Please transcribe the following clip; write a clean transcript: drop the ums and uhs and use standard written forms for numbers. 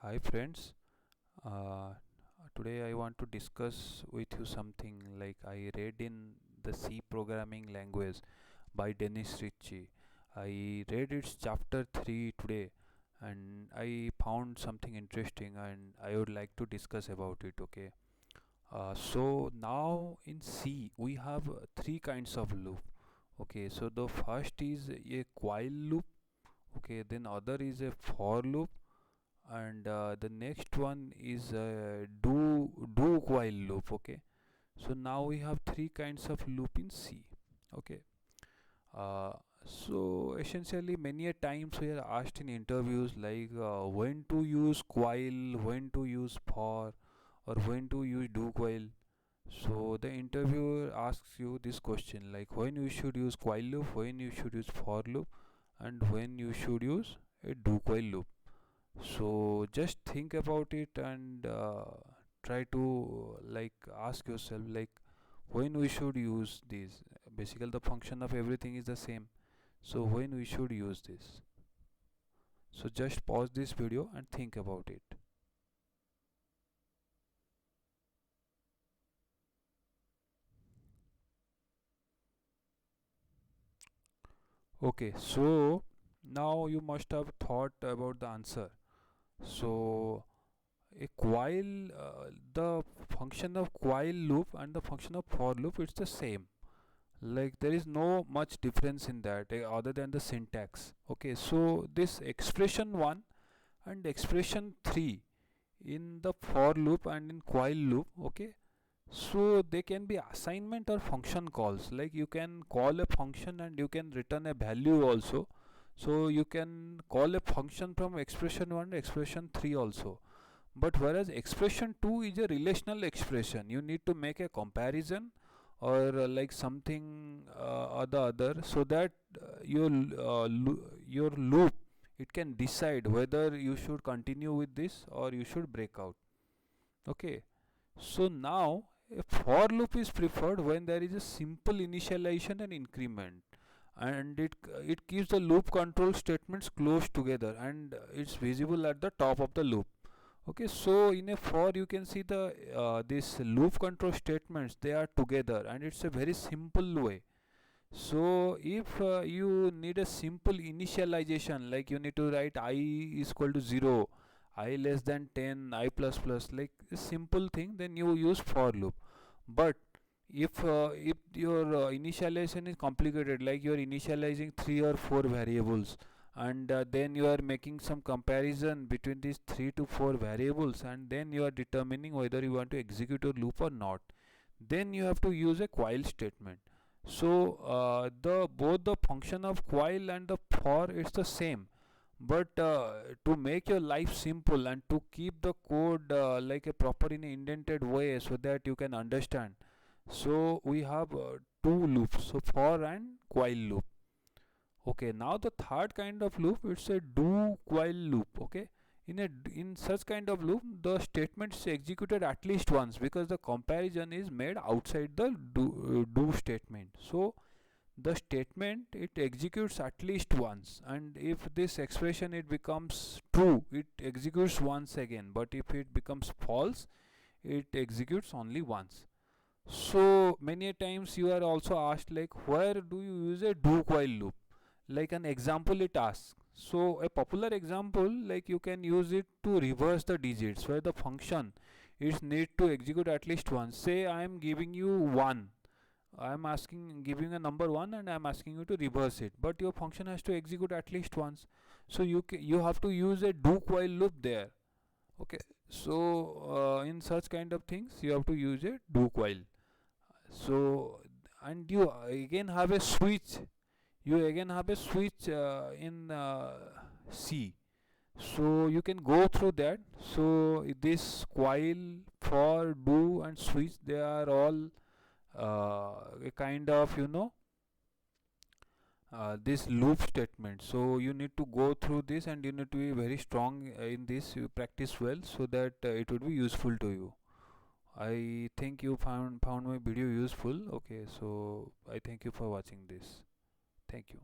Hi friends, uh, today I want to discuss with you something like I read in the C programming language by Dennis Ritchie. I read its chapter 3 today and I found something interesting and I would like to discuss about it. Okay. So now in C we have three kinds of loop. Okay, so the first is a while loop. Okay, then other is a for loop, and the next one is do while loop. Okay, so now we have three kinds of loop in C. Okay, uh, so essentially many a times we are asked in interviews like when to use while, when to use for, or when to use do while. So the interviewer asks you this question like when you should use while loop, when you should use for loop, and when you should use a do while loop. So just think about it and try to like ask yourself like when we should use this. Basically the function of everything is the same, so when we should use this. So just pause this video and think about it. Okay, so now you must have thought about the answer. So a while, the function of while loop and the function of for loop, it's the same. Like there is no much difference in that other than the syntax. Okay, so this expression 1 and expression 3 in the for loop and in while loop, okay, so they can be assignment or function calls. Like you can call a function and you can return a value also. So you can call a function from expression 1 to expression 3 also. But whereas expression 2 is a relational expression, you need to make a comparison or like something or the other, so that your loop, it can decide whether you should continue with this or you should break out. Okay, so now a for loop is preferred when there is a simple initialization and increment, and it keeps the loop control statements close together and it's visible at the top of the loop. Okay, so in a for you can see the this loop control statements, they are together and it's a very simple way. So if you need a simple initialization, like you need to write I is equal to 0, I less than 10, I plus plus, like a simple thing, then you use for loop. But if your initialization is complicated, like you are initializing 3 or 4 variables, and then you are making some comparison between these 3 to 4 variables, and then you are determining whether you want to execute your loop or not, then you have to use a while statement. So the both the function of while and the for, it's the same, but to make your life simple and to keep the code like a proper in a indented way so that you can understand, so we have two loops, so for and while loop. Okay, now the third kind of loop, it's a do while loop. Okay, in such kind of loop, the statement is executed at least once because the comparison is made outside the do statement. So the statement, it executes at least once, and if this expression it becomes true, it executes once again, but if it becomes false, it executes only once. So many times you are also asked like where do you use a do while loop, like an example it asks. So a popular example, like you can use it to reverse the digits where the function is need to execute at least once. Say I am giving you 1, I am asking, giving a number 1 and I am asking you to reverse it, but your function has to execute at least once, so you have to use a do while loop there. Okay, so in such kind of things you have to use a do while. So and you again have a switch, in C, so you can go through that. So this while, for, do and switch, they are all a kind of this loop statement. So you need to go through this and you need to be very strong in this, you practice well so that it would be useful to you. I think you found my video useful. Okay, so I thank you for watching this. Thank you.